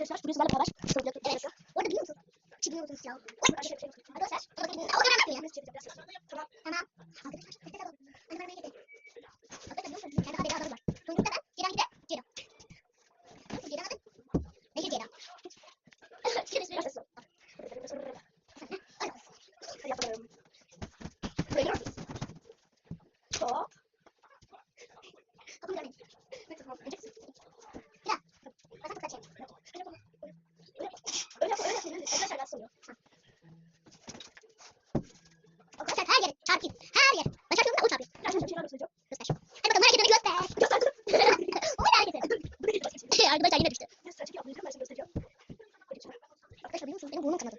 arkadaşlar bugün sizlerle beraber soruyla evet. Bu arada biliyor musun? Biliyor musunuz ya? Arkadaşlar o kadar bakmıyor ya. Tamam. Tamam. Arkadaşlar nefes alalım. Hadi vermeye gidelim. Arkadaşlar biliyor musunuz? Yani daha adamız var. Tunç'ta ben, Ceylan de Ceylan. Nasıl Ceylan adı? Nehir Ceylan. Şimdi başlasın. Hadi yapalım. Buraya gidiyor musunuz? Hop. Kapını görmeyin. Tamam. Bir daha. Bazen tutar çek. Öyle arkadaşlar nasıl oluyor? Arkadaşlar her yere çarpayım. Her yer. Ben çarpıyorum da o çarpıyor. Arkadaşlar bir şeyler göstereceğim. Göster. Hadi bakalım hareketini göster. O ne hareketi? Arkadaşlar yine düştü. Arkadaşlar biliyor musunuz? Benim burnum kanadı.